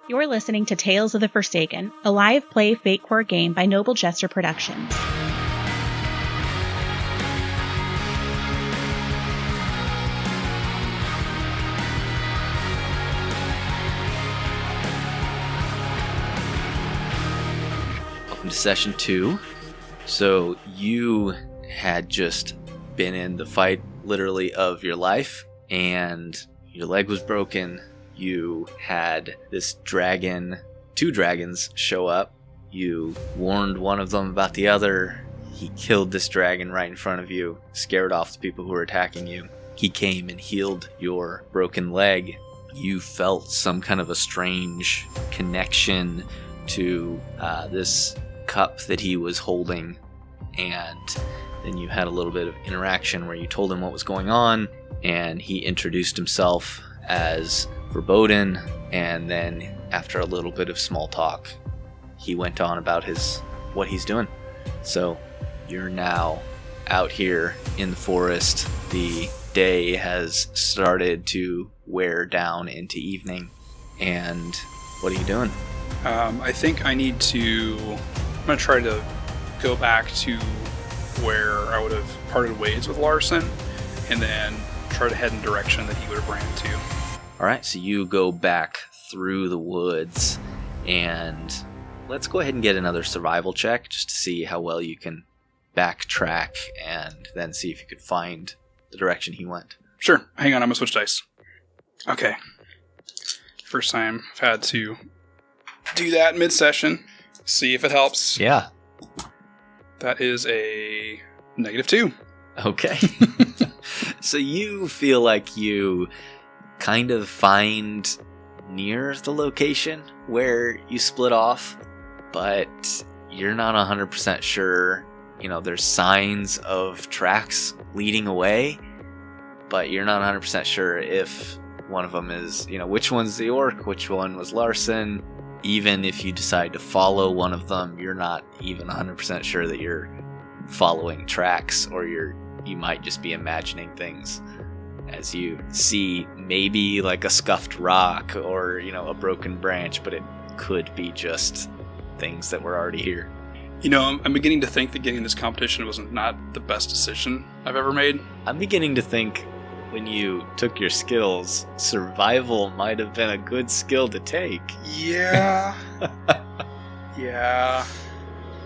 You're listening to Tales of the Forsaken, a live play Fate Core game by Noble Jester Productions. Welcome to session 2. So you had just been in the fight literally of your life, and your leg was broken. You had this dragon, 2 dragons show up. You warned one of them about the other. He killed this dragon right in front of you, scared off the people who were attacking you. He came and healed your broken leg. You felt some kind of a strange connection to this cup that he was holding, and then you had a little bit of interaction where you told him what was going on, and he introduced himself as Beorn, and then after a little bit of small talk, he went on about what he's doing. So you're now out here in the forest. The day has started to wear down into evening, and what are you doing? I think I'm going to try to go back to where I would have parted ways with Larson, and then try to head in the direction that he would have ran to. Alright, so you go back through the woods, and let's go ahead and get another survival check just to see how well you can backtrack and then see if you could find the direction he went. Sure. Hang on, I'm going to switch dice. Okay. First time I've had to do that mid-session. See if it helps. Yeah. That is a -2. Okay. So you feel like you kind of find near the location where you split off, but you're not 100% sure. You know, there's signs of tracks leading away, but you're not 100% sure if one of them is, which one's the orc, which one was Larson. Even if you decide to follow one of them, you're not even 100% sure that you're following tracks, or you might just be imagining things as you see maybe like a scuffed rock or, a broken branch, but it could be just things that were already here. I'm beginning to think that getting this competition was not the best decision I've ever made. I'm beginning to think when you took your skills, survival might have been a good skill to take. Yeah. Yeah.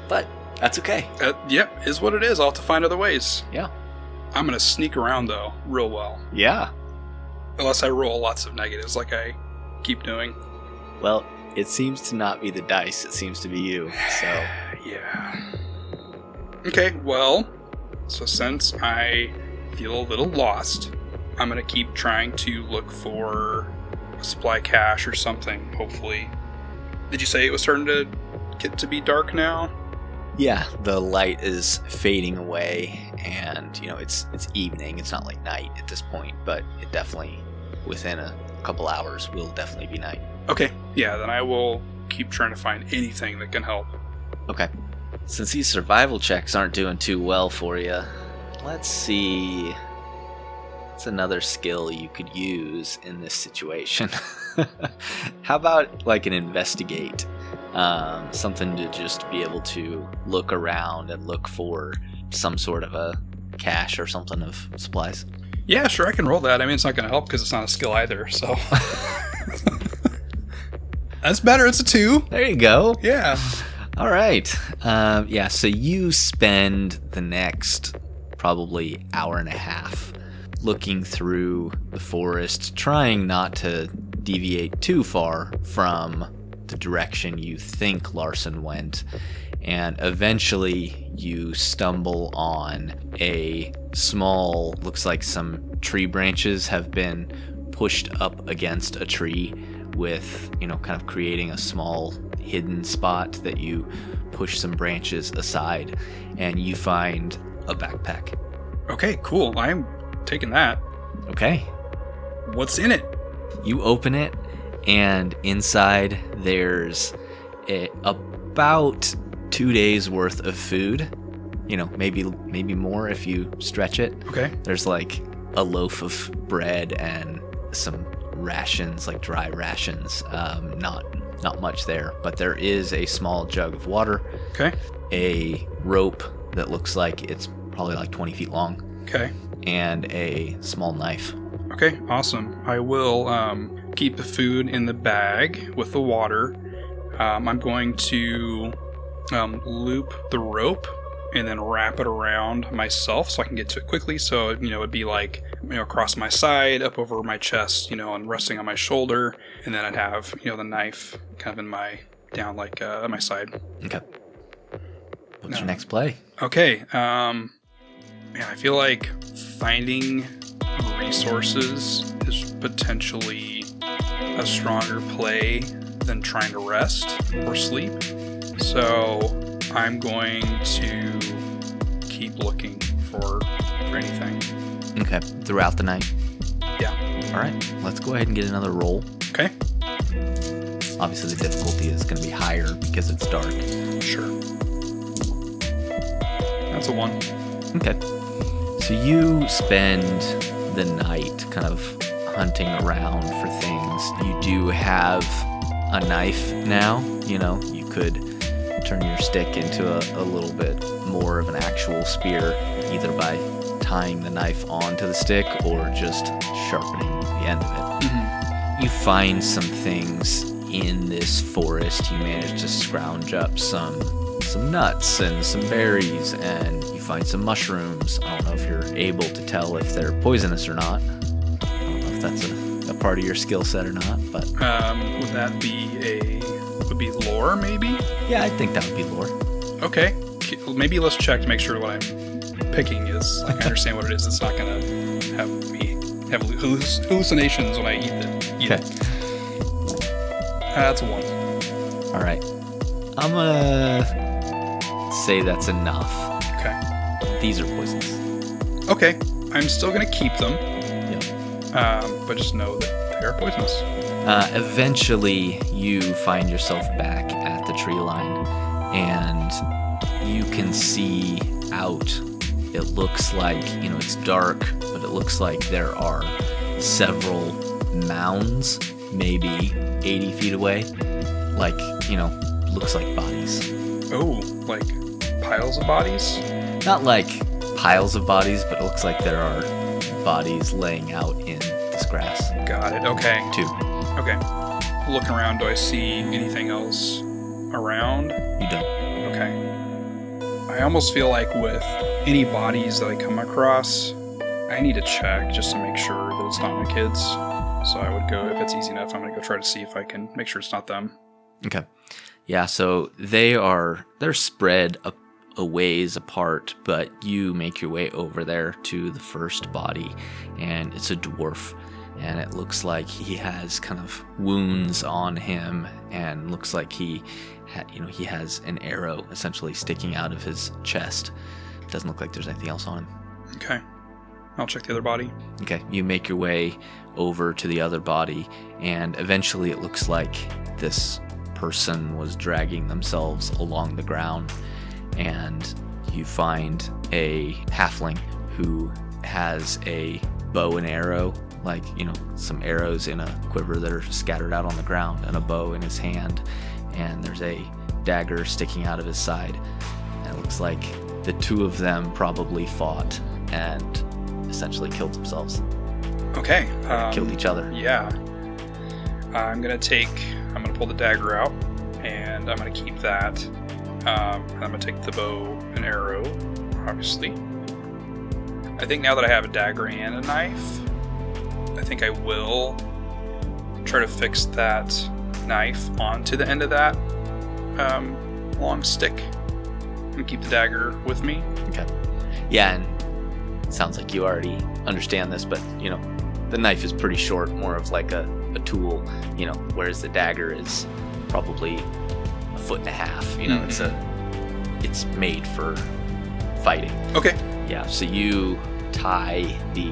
But that's okay. Yep, is what it is. I'll have to find other ways. Yeah. I'm going to sneak around, though, real well. Yeah. Unless I roll lots of negatives like I keep doing. Well, it seems to not be the dice. It seems to be you, so... Yeah. Okay, well, so since I feel a little lost, I'm going to keep trying to look for a supply cache or something, hopefully. Did you say it was starting to get to be dark now? Yeah, the light is fading away, and, it's evening. It's not like night at this point, but it definitely, within a couple hours, will definitely be night. Okay, yeah, then I will keep trying to find anything that can help. Okay. Since these survival checks aren't doing too well for you, let's see... What's another skill you could use in this situation? How about, like, an investigate? Something to just be able to look around and look for some sort of a cache or something of supplies. Yeah, sure, I can roll that. I mean, it's not going to help because it's not a skill either, so... That's better, it's a 2. There you go. Yeah. All right. So you spend the next probably hour and a half looking through the forest, trying not to deviate too far from the direction you think Larson went, and eventually you stumble on a small, looks like some tree branches have been pushed up against a tree with, kind of creating a small hidden spot that you push some branches aside, and you find a backpack. Okay, cool. I'm taking that. Okay. What's in it? You open it, and inside there's about 2 days worth of food. Maybe more if you stretch it. Okay. There's like a loaf of bread and some rations, like dry rations, not not much there, but there is a small jug of water, Okay. a rope that looks like it's probably like 20 feet long, Okay. and a small knife. Okay, awesome. I will keep the food in the bag with the water. I'm going to loop the rope and then wrap it around myself so I can get to it quickly. So, it'd be like, across my side, up over my chest, and resting on my shoulder. And then I'd have, the knife kind of down like at my side. Okay. What's your next play? Okay. Man, I feel like finding resources is potentially a stronger play than trying to rest or sleep. So I'm going to keep looking for anything. Okay. Throughout the night? Yeah. All right. Let's go ahead and get another roll. Okay. Obviously, the difficulty is going to be higher because it's dark. Sure. That's a 1. Okay. So you spend the night kind of hunting around for things. You do have a knife now. You could turn your stick into a little bit more of an actual spear, either by tying the knife onto the stick or just sharpening the end of it. Mm-hmm. You find some things in this forest. You manage to scrounge up some nuts and some berries, and you find some mushrooms. I don't know if you're able to tell if they're poisonous or not. I don't know if that's a part of your skill set or not, but would that be lore, maybe? Yeah, I think that would be lore. Okay. Maybe let's check to make sure what I'm picking is, I understand what it is. It's not going to have me have hallucinations when I eat it. Okay. That's a 1. All right. I'm going to say that's enough. Okay. These are poisonous. Okay. I'm still going to keep them. Yeah. But just know that they are poisonous. Eventually, you find yourself back at the tree line, and you can see out. It looks like, it's dark, but it looks like there are several mounds, maybe 80 feet away. Like, looks like bodies. Oh, like piles of bodies? Not like piles of bodies, but it looks like there are bodies laying out in this grass. Got it. Okay. 2. Okay. Looking around, do I see anything else around? You don't. Okay. I almost feel like with any bodies that I come across, I need to check just to make sure that it's not my kids. So I would go, if it's easy enough, I'm going to go try to see if I can make sure it's not them. Okay. Yeah, so they're spread a ways apart, but you make your way over there to the first body, and it's a dwarf. And it looks like he has kind of wounds on him, and looks like he has an arrow essentially sticking out of his chest. Doesn't look like there's anything else on him. Okay. I'll check the other body. Okay, you make your way over to the other body, and eventually it looks like this person was dragging themselves along the ground, and you find a halfling who has a bow and arrow, like, some arrows in a quiver that are scattered out on the ground, and a bow in his hand, and there's a dagger sticking out of his side. And it looks like the two of them probably fought and essentially killed themselves. Okay. Killed each other. Yeah. I'm going to pull the dagger out, and I'm going to keep that. I'm going to take the bow and arrow, obviously. I think now that I have a dagger and a knife, I think I will try to fix that knife onto the end of that long stick and keep the dagger with me. Okay. Yeah, and it sounds like you already understand this, but, the knife is pretty short, more of like a tool, whereas the dagger is probably 1.5 foot. Mm-hmm. It's made for fighting. Okay. Yeah, so you tie the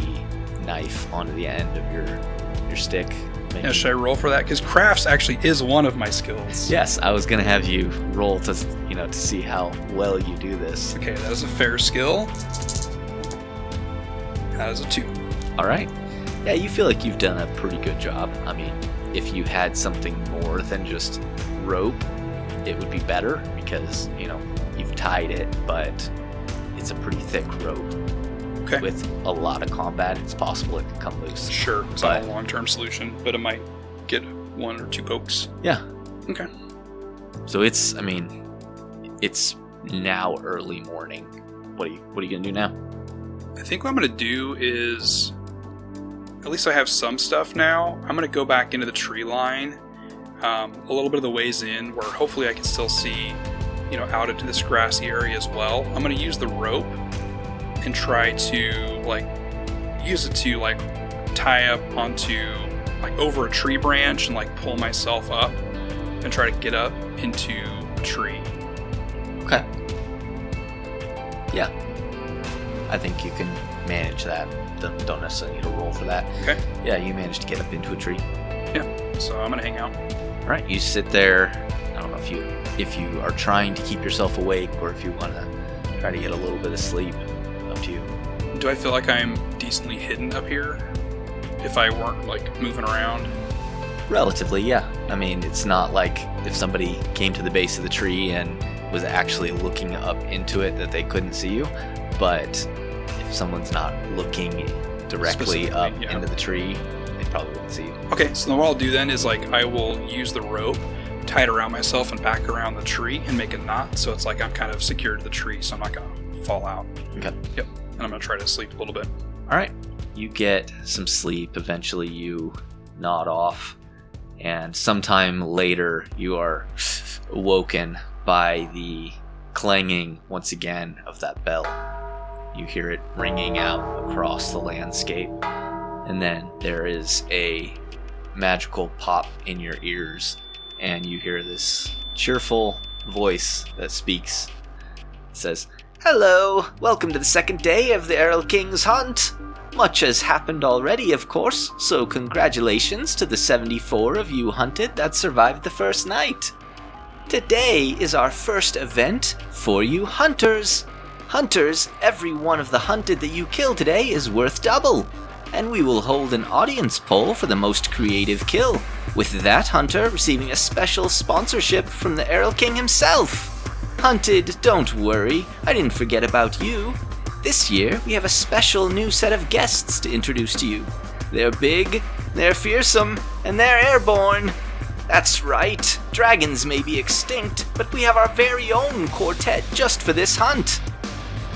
knife onto the end of your stick. Yeah, should I roll for that? Because crafts actually is one of my skills. Yes, I was gonna have you roll to see how well you do this. Okay, that is a fair skill. That is a 2. All right. Yeah, you feel like you've done a pretty good job. I mean, if you had something more than just rope, it would be better because, you've tied it, but it's a pretty thick rope. Okay. With a lot of combat, it's possible it could come loose. Sure, it's not a long-term solution, but it might get 1 or 2 pokes. Yeah. Okay. So it's now early morning. What are you gonna do now? I think what I'm gonna do is, at least I have some stuff now. I'm gonna go back into the tree line, a little bit of the ways in, where hopefully I can still see, out into this grassy area as well. I'm gonna use the rope and try to use it to tie up onto over a tree branch and pull myself up and try to get up into a tree. Okay. Yeah. I think you can manage that. Don't necessarily need to roll for that. Okay. Yeah, you managed to get up into a tree. Yeah. So I'm gonna hang out. All right. You sit there. I don't know if you are trying to keep yourself awake or if you want to try to get a little bit of sleep. Up to you. Do I feel like I'm decently hidden up here? If I weren't moving around? Relatively, yeah. I mean, it's not like if somebody came to the base of the tree and was actually looking up into it that they couldn't see you. But if someone's not looking directly up into the tree, they probably wouldn't see you. Okay, so what I'll do then is I will use the rope, tie it around myself and back around the tree and make a knot so it's I'm kind of secured to the tree so I'm not going to fall out. Okay. Yep. And I'm going to try to sleep a little bit. All right. You get some sleep. Eventually you nod off. And sometime later you are awoken by the clanging once again of that bell. You hear it ringing out across the landscape. And then there is a magical pop in your ears. And you hear this cheerful voice that speaks. It says, "Hello, welcome to the second day of the Errol King's hunt. Much has happened already, of course, so congratulations to the 74 of you hunted that survived the first night. Today is our first event for you hunters. Hunters, every one of the hunted that you kill today is worth double, and we will hold an audience poll for the most creative kill, with that hunter receiving a special sponsorship from the Errol King himself. Hunted, don't worry, I didn't forget about you. This year, we have a special new set of guests to introduce to you. They're big, they're fearsome, and they're airborne. That's right, dragons may be extinct, but we have our very own quartet just for this hunt.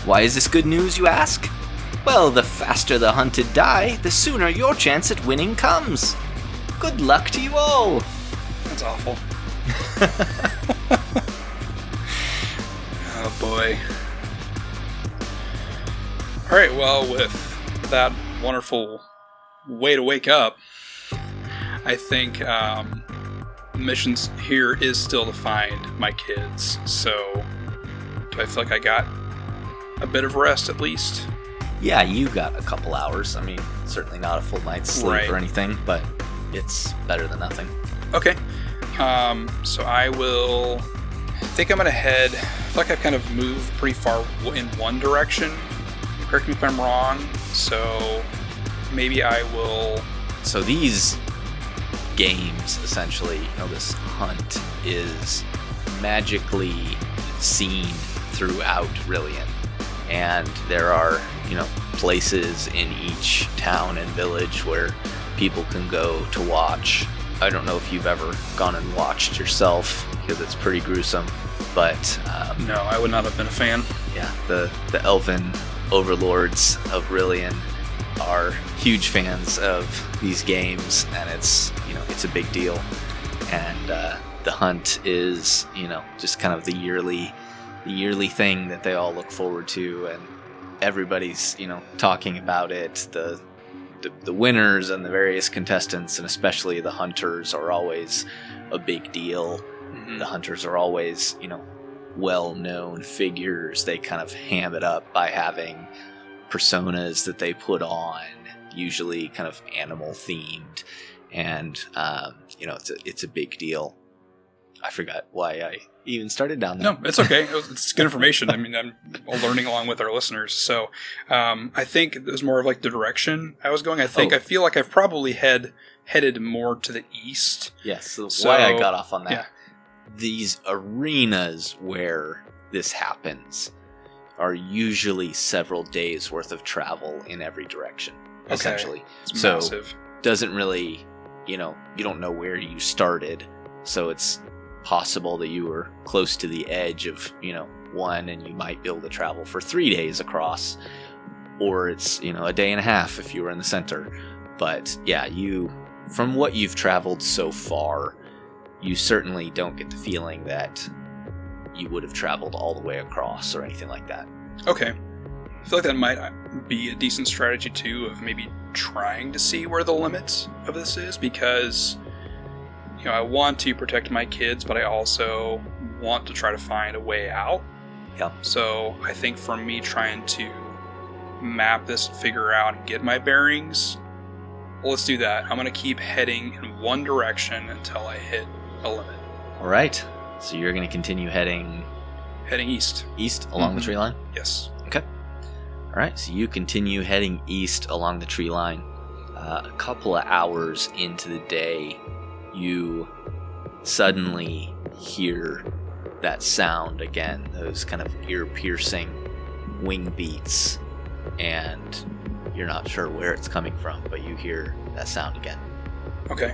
Why is this good news, you ask? Well, the faster the hunted die, the sooner your chance at winning comes. Good luck to you all." That's awful. Oh boy. Alright, well, with that wonderful way to wake up, I think the missions here is still to find my kids. So, do I feel like I got a bit of rest at least? Yeah, you got a couple hours. I mean, certainly not a full night's sleep or anything, but it's better than nothing. Okay. So I think I'm going to head, I feel like I've kind of moved pretty far in one direction. Correct me if I'm wrong. So maybe I will... So these games, essentially, this hunt is magically seen throughout Ryllian. And there are, places in each town and village where people can go to watch. I don't know if you've ever gone and watched yourself, because it's pretty gruesome, but... no, I would not have been a fan. Yeah, the elven overlords of Ryllian are huge fans of these games, and it's a big deal. And the hunt is, just kind of the yearly thing that they all look forward to, and everybody's, talking about it. The winners and the various contestants, and especially the hunters, are always a big deal. Mm-hmm. The hunters are always, well-known figures. They kind of ham it up by having personas that they put on, usually kind of animal-themed, and, it's a big deal. I forgot why I even started down there. No, it's okay. It's good information. I mean, I'm learning along with our listeners. So I think it was more of the direction I was going. I feel like I've probably headed more to the east. Yes, so So- why I got off on that. yeah. These arenas where this happens are usually several days worth of travel in every direction, Okay. essentially. It's So massive. doesn't really, you don't know where you started, so it's possible that you were close to the edge of, one, and you might be able to travel for 3 days across, or it's, a day and a half if you were in the center. But yeah, from what you've traveled so far, you certainly don't get the feeling that you would have traveled all the way across or anything like that. Okay. I feel like that might be a decent strategy, too, of maybe trying to see where the limits of this is, because, I want to protect my kids, but I also want to try to find a way out. Yeah. So I think for me trying to map this, figure out, and get my bearings, well, let's do that. I'm going to keep heading in one direction until I hit a limit. All right, so you're going to continue heading Heading east. east along the Mhm. tree line? Yes. Okay. All right, so you continue heading east along the tree line. A couple of hours into the day, you suddenly hear that sound again, those kind of ear-piercing wing beats, and you're not sure where it's coming from, but you hear that sound again. Okay.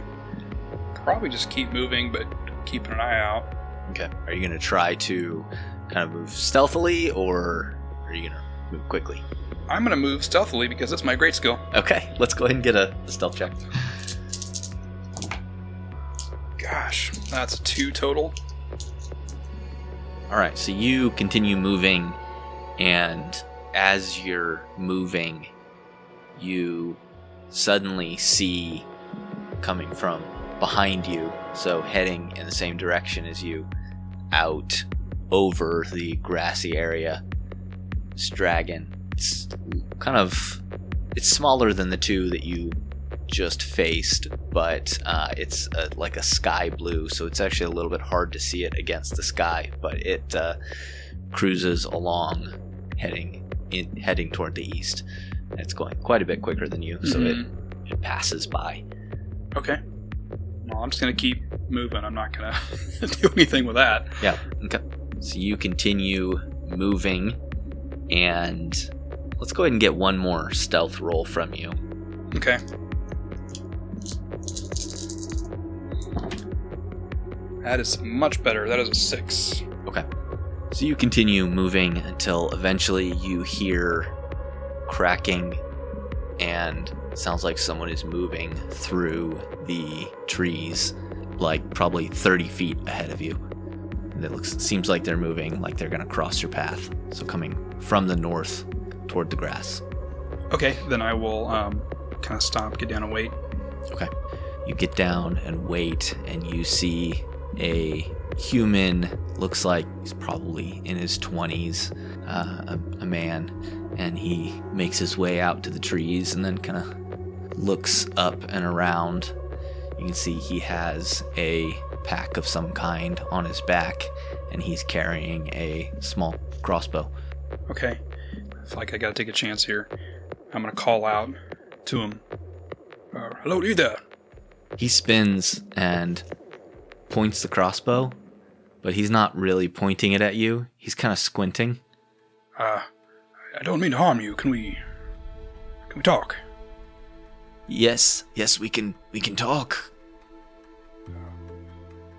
Probably just keep moving, but keeping an eye out. Okay. Are you going to try to kind of move stealthily, or are you going to move quickly? I'm going to move stealthily because that's my great skill. Okay, let's go ahead and get a stealth check. Gosh, that's a 2 total. All right, so you continue moving, and as you're moving, you suddenly see coming from behind you, so heading in the same direction as you, out over the grassy area, this dragon. It's smaller than the two that you just faced, but it's like a sky blue, so it's actually a little bit hard to see it against the sky, but it cruises along heading toward the east. And it's going quite a bit quicker than you, so it passes by. Okay. Well, I'm just going to keep moving. I'm not going to do anything with that. Yeah, okay. So you continue moving, and let's go ahead and get one more stealth roll from you. Okay. That is much better. That is a 6. Okay. So you continue moving until eventually you hear cracking, and it sounds like someone is moving through the trees, like probably 30 feet ahead of you. And it seems like they're moving like they're going to cross your path. So coming from the north toward the grass. Okay, then I will kind of stop, get down and wait. Okay. You get down and wait, and you see a human, looks like he's probably in his 20s, a man, and he makes his way out to the trees and then kind of looks up and around. You can see he has a pack of some kind on his back, and he's carrying a small crossbow. Okay. I feel like I gotta take a chance here. I'm gonna call out to him. Hello, you there? He spins and points the crossbow, but he's not really pointing it at you. He's kind of squinting. I don't mean to harm you. Can we talk? Yes, we can talk.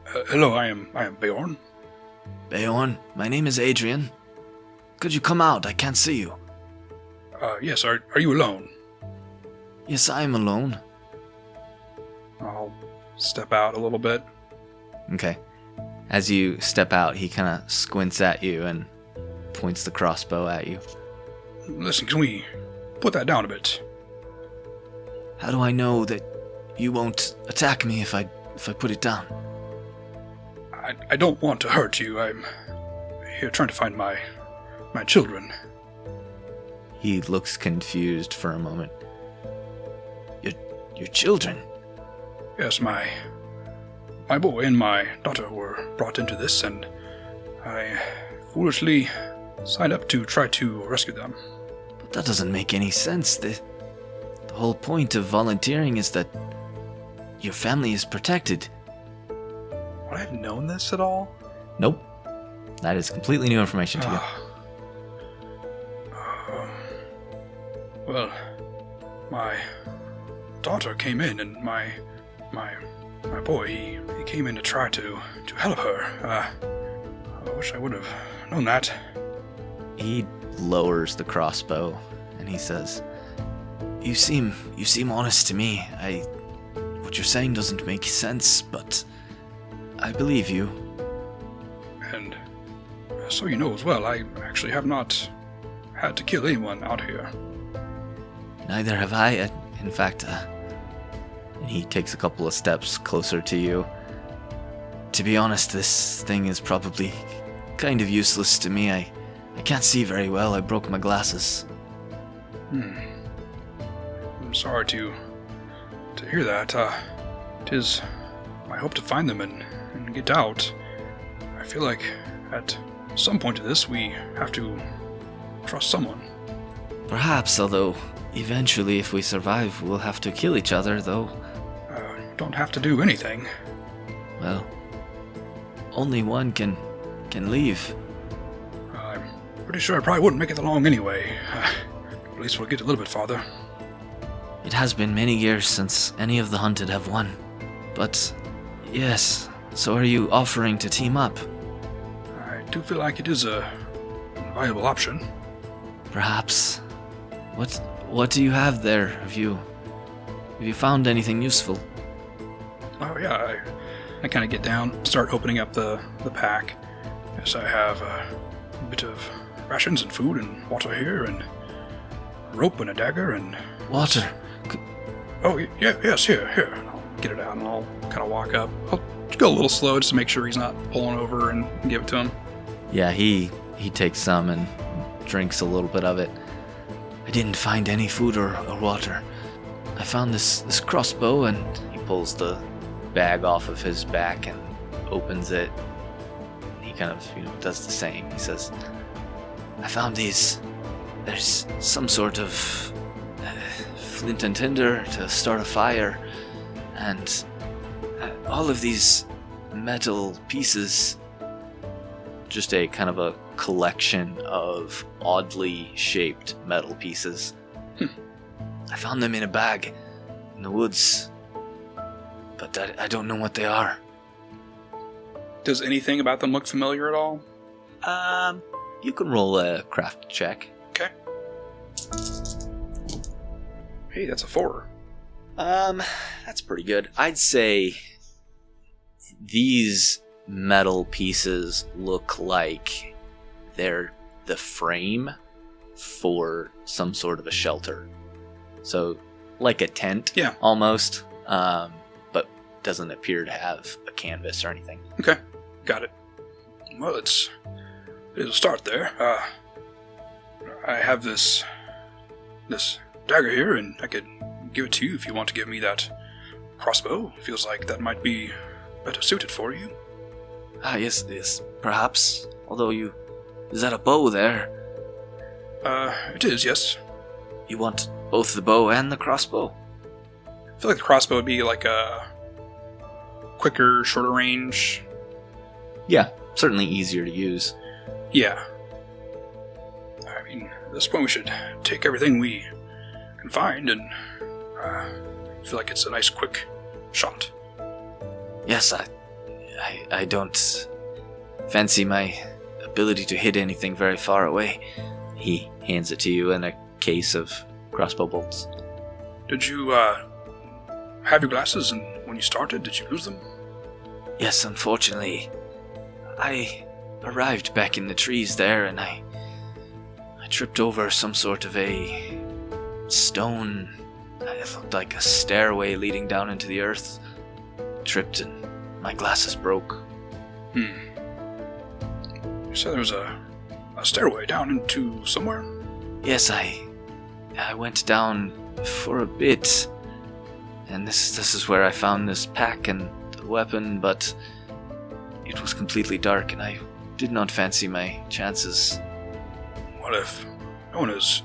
Hello, I am Beorn. Beorn, my name is Adrian. Could you come out? I can't see you. Yes, are you alone? Yes, I am alone. I'll step out a little bit. Okay. As you step out, he kind of squints at you and points the crossbow at you. Listen, can we put that down a bit? How do I know that you won't attack me if I put it down? I don't want to hurt you. I'm here trying to find my children. He looks confused for a moment. Your children? Yes, my boy and my daughter were brought into this, and I foolishly signed up to try to rescue them. But that doesn't make any sense. The whole point of volunteering is that your family is protected. Would I have known this at all? Nope. That is completely new information to you. Well, my daughter came in, and my boy, he came in to try to help her. I wish I would have known that. He lowers the crossbow, and he says, You seem honest to me. What you're saying doesn't make sense, but I believe you. And so you know as well, I actually have not had to kill anyone out here. Neither have I. In fact, and he takes a couple of steps closer to you. To be honest, this thing is probably kind of useless to me. I can't see very well. I broke my glasses. I'm sorry to hear that. It is my hope to find them and get out. I feel like at some point of this, we have to trust someone. Perhaps, although eventually, if we survive, we'll have to kill each other, though. Don't have to do anything. Well, only one can leave. I'm pretty sure I probably wouldn't make it along anyway. At least we'll get a little bit farther. It has been many years since any of the hunted have won. But, yes, so are you offering to team up? I do feel like it is a viable option. Perhaps. What do you have there? Have you found anything useful? Oh yeah, I kind of get down, start opening up the pack. Yes, I have a bit of rations and food and water here, and a rope and a dagger and... Water? Oh, yeah, yes, here. And I'll get it out and I'll kind of walk up. I'll go a little slow just to make sure he's not pulling over and give it to him. Yeah, he takes some and drinks a little bit of it. I didn't find any food or water. I found this crossbow, and he pulls the bag off of his back and opens it. He kind of, does the same. He says, I found these. There's some sort of flint and tinder to start a fire, and all of these metal pieces, just a kind of a collection of oddly shaped metal pieces. I found them in a bag in the woods, but I don't know what they are. Does anything about them look familiar at all? You can roll a craft check. Okay. Hey, that's a 4. That's pretty good. I'd say these metal pieces look like they're the frame for some sort of a shelter. So, like a tent, yeah, almost, but doesn't appear to have a canvas or anything. Okay, got it. Well, it's a start there. I have this dagger here, and I could give it to you if you want to give me that crossbow. Feels like that might be better suited for you. Yes, perhaps. Although is that a bow there? It is, yes. You want both the bow and the crossbow? I feel like the crossbow would be like a quicker, shorter range. Yeah, certainly easier to use. Yeah. I mean, at this point we should take everything we can find, and I feel like it's a nice, quick shot. Yes, I don't fancy my ability to hit anything very far away. He hands it to you in a case of crossbow bolts. Did you have your glasses, and when you started, did you lose them? Yes, unfortunately. I arrived back in the trees there, and I tripped over some sort of a stone. It looked like a stairway leading down into the earth. Tripped, and my glasses broke. You said there was a stairway down into somewhere? Yes, I went down for a bit, and this is where I found this pack and the weapon, but it was completely dark, and I did not fancy my chances. Well, if no one has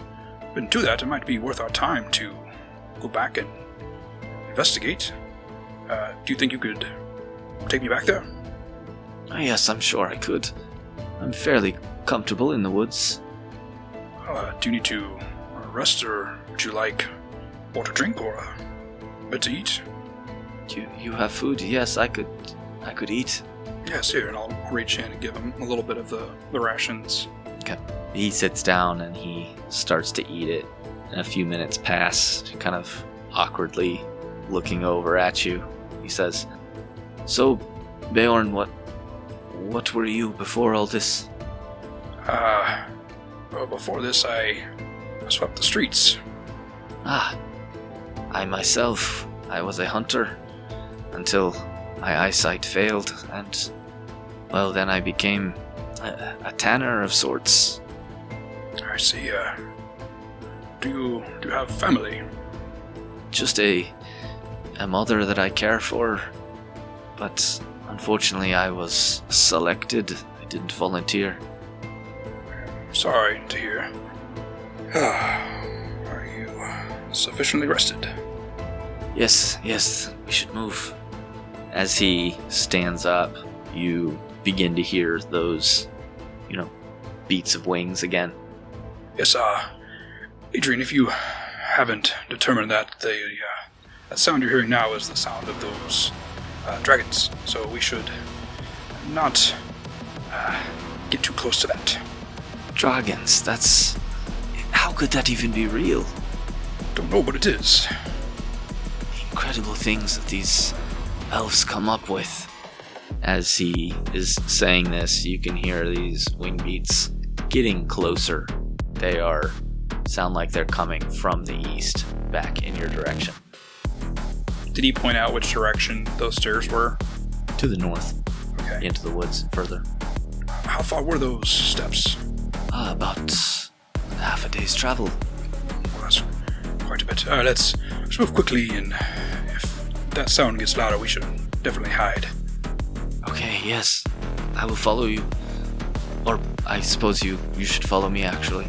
been to that, it might be worth our time to go back and investigate. Do you think you could take me back there? Oh, yes, I'm sure I could. I'm fairly comfortable in the woods. Do you need to rest, or would you like water, drink, or a bit to eat? You have food? Yes, I could eat. Yes, here, and I'll reach in and give him a little bit of the rations. Okay. He sits down and he starts to eat it. And a few minutes pass, kind of awkwardly looking over at you. He says, "So, Beorn, what were you before all this?" Well, before this, I swept the streets. Ah, I myself, I was a hunter until my eyesight failed, and, well, then I became a tanner of sorts. I see. Do you have family? Just a mother that I care for, but unfortunately I was selected. I didn't volunteer. Sorry to hear. Are you sufficiently rested? Yes, we should move. As he stands up, you begin to hear those, beats of wings again. Yes, Adrian, if you haven't determined that, that sound you're hearing now is the sound of those dragons, so we should not get too close to that. Dragons, how could that even be real? Don't know what it is. The incredible things that these elves come up with. As he is saying this, you can hear these wing beats getting closer. They sound like they're coming from the east, back in your direction. Did he point out which direction those stairs were? To the north. Okay. Into the woods further. How far were those steps? About half a day's travel. Well, that's quite a bit. Let's move quickly, and if that sound gets louder, we should definitely hide. Okay, yes. I will follow you. Or I suppose you should follow me, actually.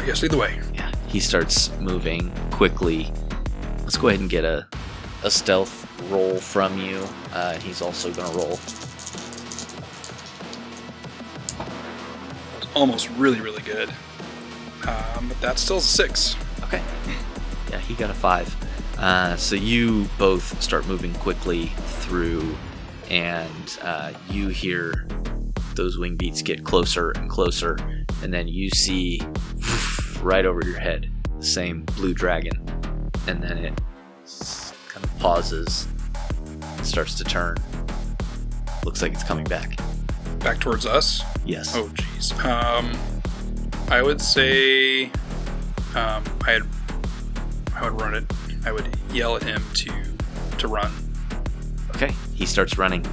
Yes, lead the way. Yeah, he starts moving quickly. Let's go ahead and get a stealth roll from you. He's also going to roll. Almost really, really good. But that's still a 6. Okay. Yeah, he got a 5. So you both start moving quickly through, and you hear those wing beats get closer and closer, and then you see right over your head the same blue dragon, and then it kind of pauses and starts to turn. Looks like it's coming back. Back towards us? Yes. Oh, jeez. I would say I would run it. I would yell at him to run. Okay. He starts running.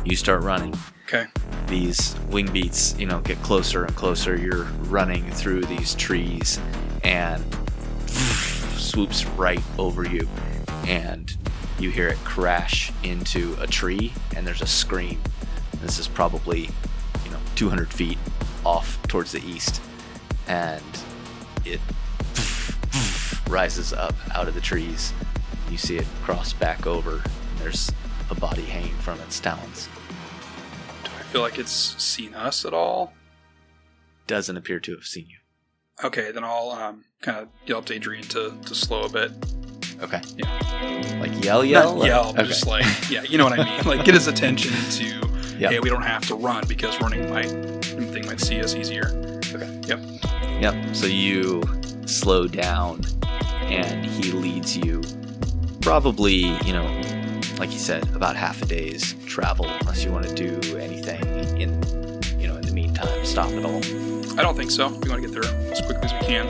You start running. Okay. These wing beats, get closer and closer. You're running through these trees, and swoops right over you, and you hear it crash into a tree, and there's a scream. This is probably, 200 feet off towards the east, and it rises up out of the trees. You see it cross back over, and there's a body hanging from its talons. Do I feel like it's seen us at all? Doesn't appear to have seen you. Okay, then I'll kind of yell up to Adrian to slow a bit. Okay. Yeah. Like yell? Not yell, but Okay. just like, yeah, you know what I mean. Like, get his attention to, Yep. hey, we don't have to run because running might see us easier. Okay, yep. Yep. So you slow down, and he leads you probably, like you said, about half a day's travel, unless you want to do anything in the meantime, stop at all. I don't think so. We want to get there as quickly as we can.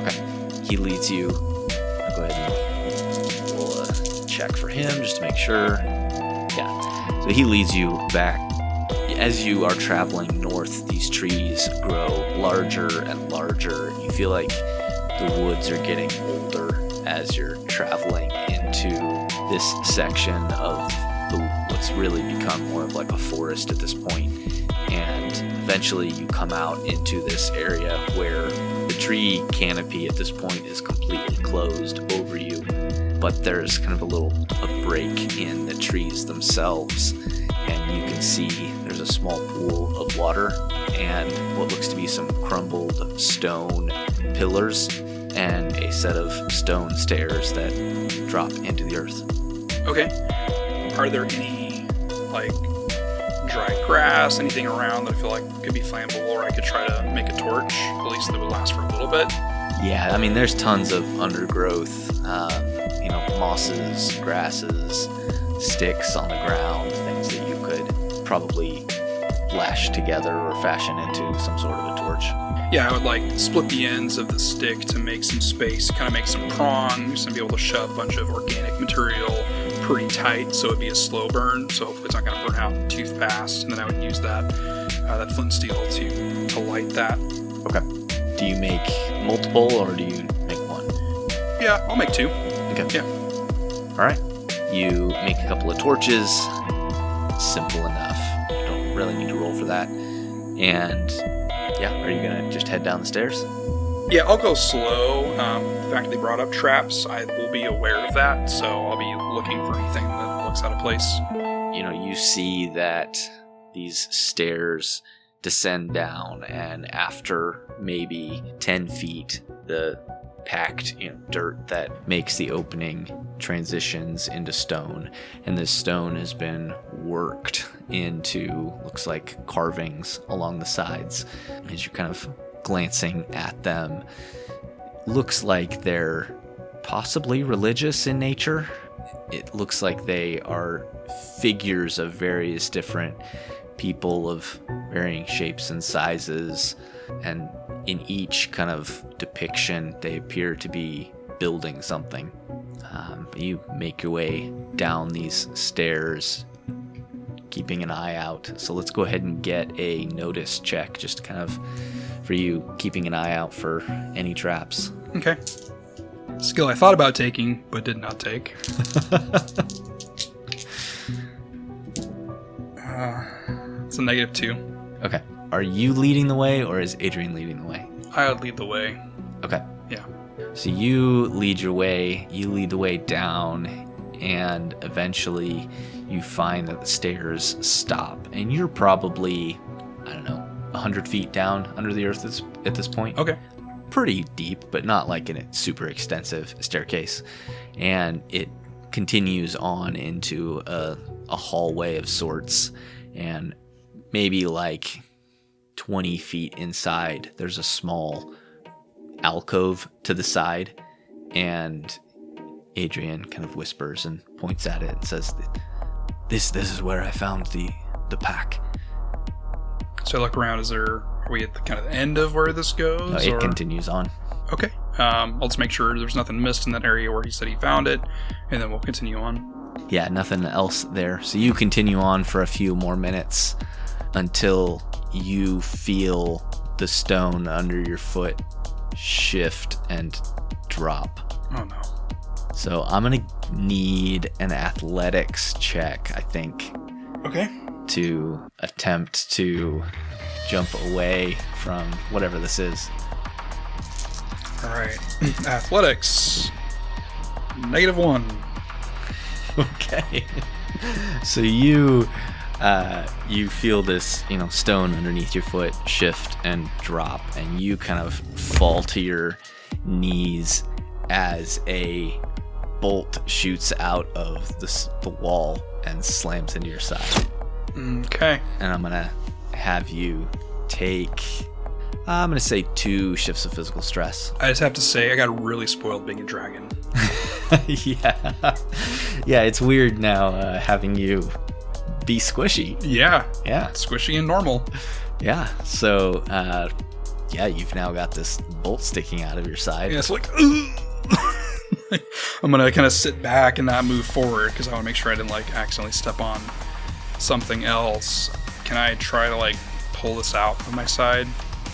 Okay. He leads you. I'll go ahead and we'll check for him just to make sure. Yeah. So he leads you back. As you are traveling north, these trees grow larger and larger. You feel like the woods are getting older as you're traveling into this section of what's really become more of like a forest at this point. And eventually you come out into this area where the tree canopy at this point is completely closed over you. but there's kind of a break in the trees themselves, and you can see there's a small pool of water and what looks to be some crumbled stone pillars and a set of stone stairs that drop into the earth. Okay. Are there any, like, dry grass, anything around that I feel like could be flammable, or I could try to make a torch, at least that would last for a little bit? Yeah, I mean, there's tons of undergrowth, mosses, grasses, sticks on the ground, things that you could probably lash together or fashion into some sort of a torch. Yeah, I would like split the ends of the stick to make some space, kind of make some prongs, and be able to shove a bunch of organic material pretty tight, so it'd be a slow burn. So hopefully it's not going to burn out too fast. And then I would use that flint steel to light that. Okay. Do you make multiple or do you make one? Yeah, I'll make 2. Okay. Yeah. All right. You make a couple of torches. Simple enough. You don't really need to roll for that. And yeah, are you going to just head down the stairs? Yeah, I'll go slow. The fact they brought up traps, I will be aware of that, so I'll be looking for anything that looks out of place. You see that these stairs descend down, and after maybe 10 feet, the packed dirt that makes the opening transitions into stone, and this stone has been worked into, looks like, carvings along the sides. As you're kind of glancing at them, looks like they're possibly religious in nature. It looks like they are figures of various different people of varying shapes and sizes, and in each kind of depiction they appear to be building something. You make your way down these stairs, keeping an eye out. So let's go ahead and get a notice check, just kind of for you keeping an eye out for any traps. Okay. Skill I thought about taking, but did not take. It's a -2. Okay. Are you leading the way, or is Adrian leading the way? I would lead the way. Okay. Yeah. So you lead the way down, and eventually you find that the stairs stop, and you're probably, 100 feet down under the earth at this point. Okay. Pretty deep, but not like in a super extensive staircase. And it continues on into a hallway of sorts, and maybe like 20 feet inside, there's a small alcove to the side, and Adrian kind of whispers and points at it and says, This is where I found the pack. So I look around, are we at the kind of the end of where this goes? No, it continues on. Okay. I'll just make sure there's nothing missed in that area where he said he found it, and then we'll continue on. Yeah, nothing else there. So you continue on for a few more minutes until you feel the stone under your foot shift and drop. Oh no. So I'm going to need an athletics check, I think. Okay. To attempt to jump away from whatever this is. All right. Athletics. -1. Okay. So you feel this, stone underneath your foot shift and drop, and you kind of fall to your knees as a bolt shoots out of the wall and slams into your side. Okay. And I'm gonna have you take, I'm gonna say 2 shifts of physical stress. I just have to say, I got really spoiled being a dragon. Yeah, it's weird now having you be squishy. Yeah. Yeah. Squishy and normal. Yeah. So, you've now got this bolt sticking out of your side. Yeah, it's like, I'm gonna kind of sit back and not move forward because I want to make sure I didn't accidentally step on something else. Can I try to pull this out of my side?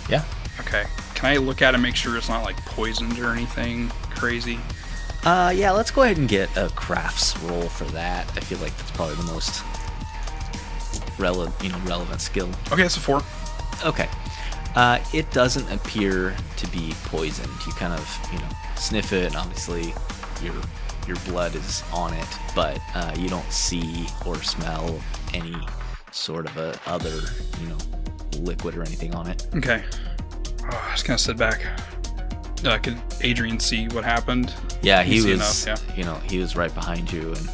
Yeah. Okay. Can I look at it and make sure it's not poisoned or anything crazy? Yeah, let's go ahead and get a crafts roll for that. I feel like that's probably the most relevant skill. Okay, that's a 4. Okay. It doesn't appear to be poisoned. You kind of, sniff it, and obviously you're your blood is on it, but you don't see or smell any sort of a other, liquid or anything on it. Okay. I just kind of sit back. Could Adrian see what happened? Yeah, he was. Enough, yeah. He was right behind you, and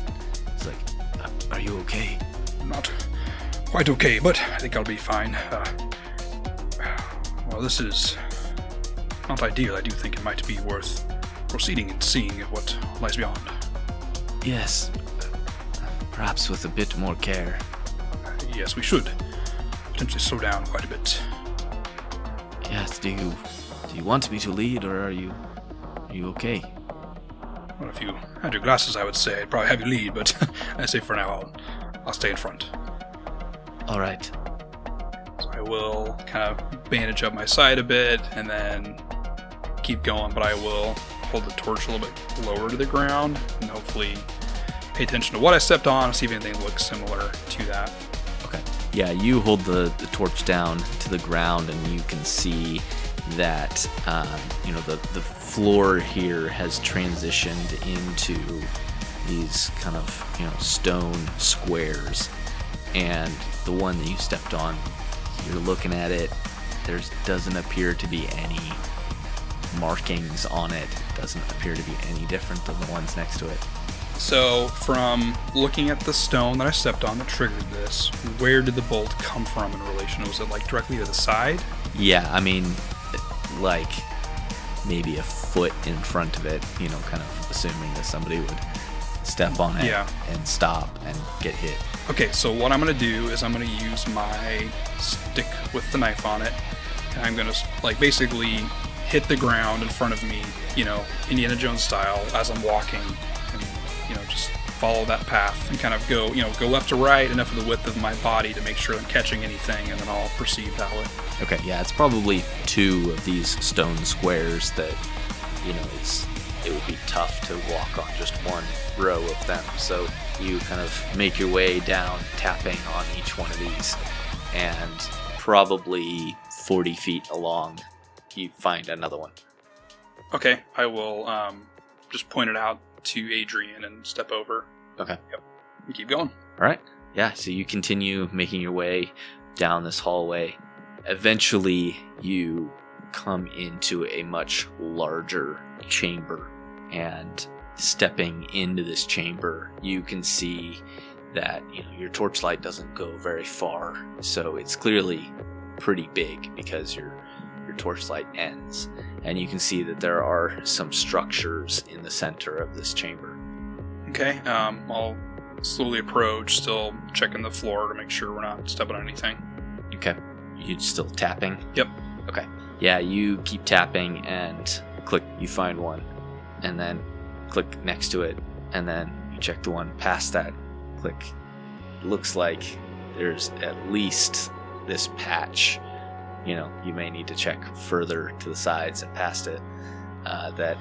he's like, "Are you okay?" Not quite okay, but I think I'll be fine. Well, this is not ideal. I do think it might be worth proceeding and seeing what lies beyond. Yes, perhaps with a bit more care. Yes, we should potentially slow down quite a bit. Yes, do you want me to lead, or are you okay? Well, if you had your glasses, I would say I'd probably have you lead, but I say for now I'll stay in front. All right. So I will kind of bandage up my side a bit and then keep going, but I will hold the torch a little bit lower to the ground and hopefully pay attention to what I stepped on and see if anything looks similar to that. Okay. Yeah, you hold the torch down to the ground, and you can see that the floor here has transitioned into these kind of stone squares, and the one that you stepped on, you're looking at it, there doesn't appear to be any markings on it. It doesn't appear to be any different than the ones next to it. So from looking at the stone that I stepped on that triggered this, where did the bolt come from in relation? Was it like directly to the side? Yeah, I mean, like maybe a foot in front of it, kind of assuming that somebody would step on it and stop and get hit. Okay, so what I'm going to do is I'm going to use my stick with the knife on it, and I'm going to basically hit the ground in front of me, Indiana Jones style, as I'm walking, and just follow that path and kind of go left to right enough of the width of my body to make sure I'm catching anything, and then I'll proceed that way. Okay, yeah, it's probably 2 of these stone squares that, it would be tough to walk on just one row of them. So you kind of make your way down, tapping on each one of these, and probably 40 feet along, you find another one. Okay, I will just point it out to Adrian and step over. Okay. Yep. And keep going. All right. Yeah, so you continue making your way down this hallway. Eventually, you come into a much larger chamber, and stepping into this chamber, you can see that your torchlight doesn't go very far, so it's clearly pretty big because your torchlight ends, and you can see that there are some structures in the center of this chamber. Okay, I'll slowly approach, still checking the floor to make sure we're not stepping on anything. Okay, you still tapping? Yep. Okay, yeah, you keep tapping, and click, you find one, and then click next to it, and then you check the one past that, click. It looks like there's at least this patch. You may need to check further to the sides and past it. That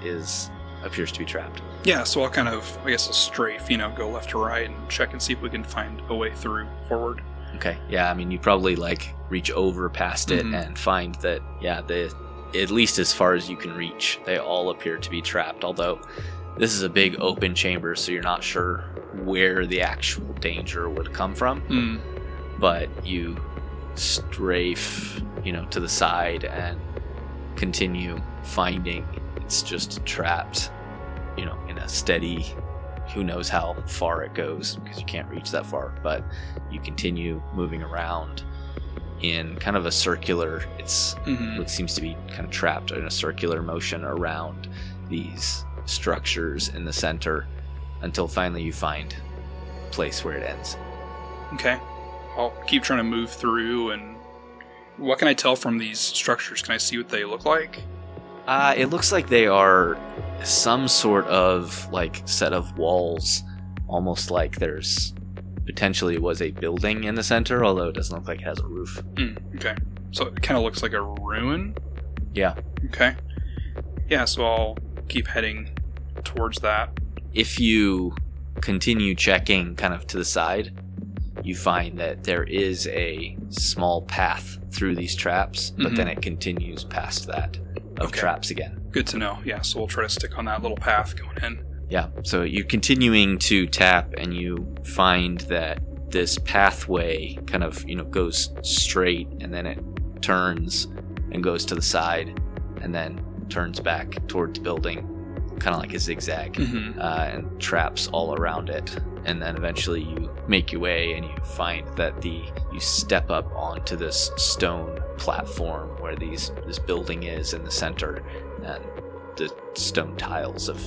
appears to be trapped. Yeah, so I'll kind of, I guess, strafe, go left to right and check and see if we can find a way through forward. Okay, yeah, I mean, you probably reach over past it and find that, at least as far as you can reach, they all appear to be trapped, although this is a big open chamber, so you're not sure where the actual danger would come from. But you strafe, to the side and continue finding it's just trapped, in a steady, who knows how far it goes because you can't reach that far, but you continue moving around in kind of a circular, it seems to be kind of trapped in a circular motion around these structures in the center until finally you find a place where it ends. Okay. I'll keep trying to move through, and what can I tell from these structures? Can I see what they look like? It looks like they are some sort of set of walls, almost like there's potentially was a building in the center, although it doesn't look like it has a roof. Okay. So it kind of looks like a ruin? Yeah. Okay. Yeah, so I'll keep heading towards that. If you continue checking kind of to the side, you find that there is a small path through these traps, but then it continues past that of traps again. Good to know. Yeah, so we'll try to stick on that little path going in. Yeah, so you're continuing to tap, and you find that this pathway kind of, goes straight, and then it turns and goes to the side, and then turns back towards the building, kind of like a zigzag, and traps all around it. And then eventually you make your way, and you find that you step up onto this stone platform where this building is in the center, and the stone tiles have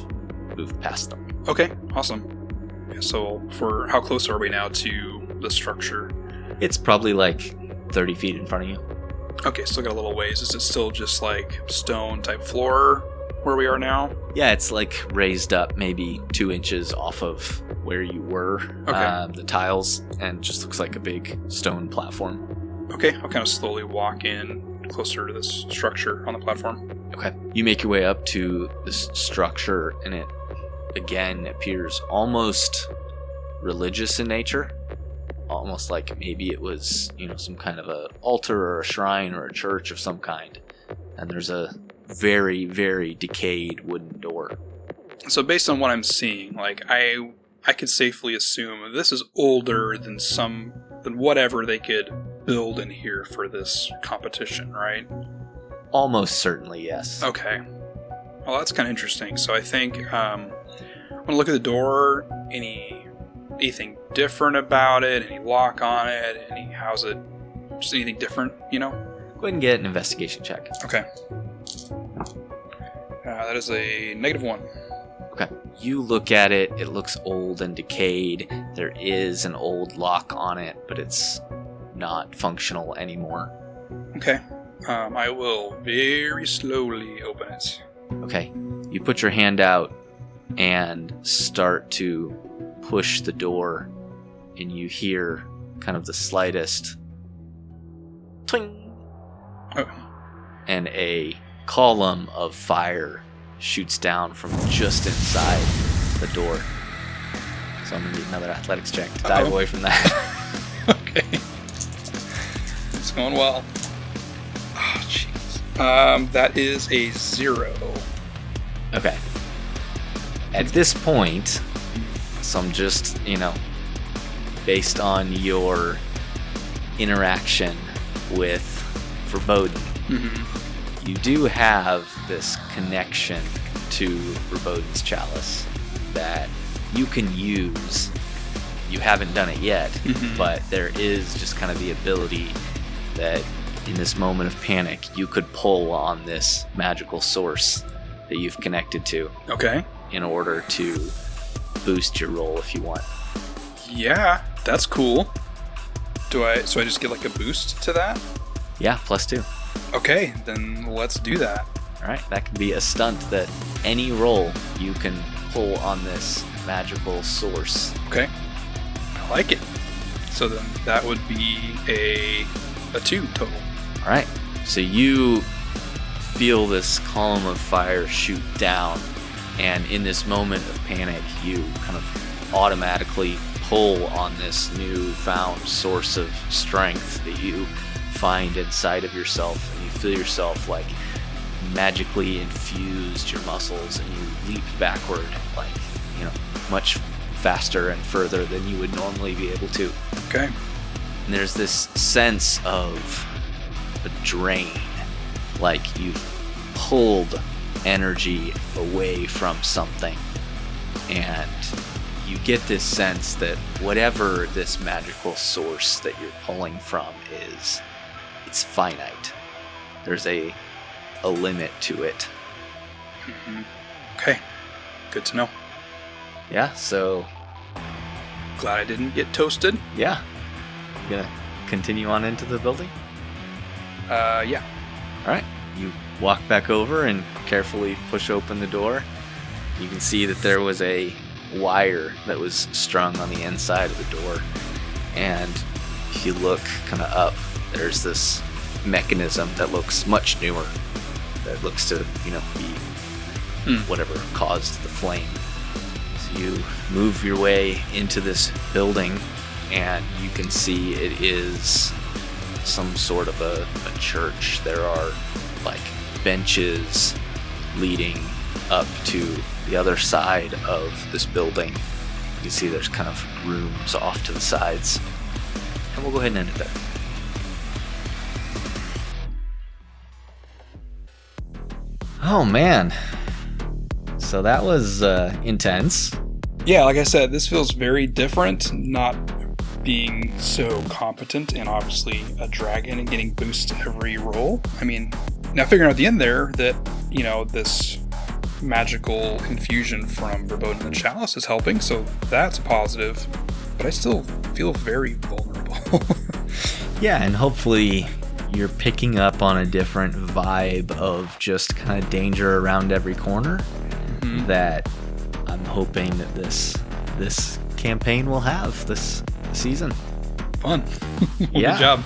moved past them. Okay, awesome. Yeah, so for how close are we now to the structure? It's probably like 30 feet in front of you. Okay, still got a little ways. Is it still just like stone type floor where we are now? Yeah, it's like raised up maybe 2 inches off of where you were, the tiles, and just looks like a big stone platform. Okay, I'll kind of slowly walk in closer to this structure on the platform. Okay. You make your way up to this structure, and it again appears almost religious in nature. Almost like maybe it was, some kind of a altar or a shrine or a church of some kind. And there's a very, very decayed wooden door. So based on what I'm seeing, like I could safely assume this is older than whatever they could build in here for this competition, right? Almost certainly, yes. Okay. Well, that's kind of interesting. So I think I'm going to look at the door. Anything different about it? Any lock on it? How's it? Just anything different, Go ahead and get an investigation check. Okay. That is a -1. Okay. You look at it. It looks old and decayed. There is an old lock on it, but it's not functional anymore. Okay. I will very slowly open it. Okay. You put your hand out and start to push the door, and you hear kind of the slightest twing, and a column of fire shoots down from just inside the door. So I'm gonna need another athletics check to dive away from that. Okay. It's going well. Oh, jeez. That is a 0. Okay. At this point, so I'm just, based on your interaction with Foreboding, you do have this connection to Foreboding's chalice that you can use. You haven't done it yet, but there is just kind of the ability that in this moment of panic, you could pull on this magical source that you've connected to. Okay. In order to boost your roll if you want. Yeah, that's cool. So I just get like a boost to that? Yeah, +2. Okay, then let's do that. Alright, that can be a stunt that any roll you can pull on this magical source. Okay. I like it. So then that would be a 2 total. Alright, so you feel this column of fire shoot down, and in this moment of panic, you kind of automatically pull on this newfound source of strength that you find inside of yourself, and you feel yourself like magically infused your muscles, and you leap backward like, much faster and further than you would normally be able to. Okay. And there's this sense of a drain, like you've pulled energy away from something, and you get this sense that whatever this magical source that you're pulling from is, it's finite. There's a limit to it. Okay, good to know. Yeah, so glad I didn't get toasted. Yeah, you gonna continue on into the building? Yeah. All right, you walk back over and carefully push open the door. You can see that there was a wire that was strung on the inside of the door, and if you look kind of up, there's this mechanism that looks much newer, that looks to be whatever caused the flame. So you move your way into this building, and you can see it is some sort of a church. There are like benches leading up to the other side of this building. You can see there's kind of rooms off to the sides. And we'll go ahead and end it there. Oh man. So that was intense. Yeah, like I said, this feels very different, not being so competent and obviously a dragon and getting boost every roll. I mean, now figuring out at the end there that, this magical infusion from Verboten and Chalice is helping, so that's a positive, but I still feel very vulnerable. Yeah, and hopefully you're picking up on a different vibe of just kind of danger around every corner that I'm hoping that this campaign will have this season. Fun. Yeah. Good job.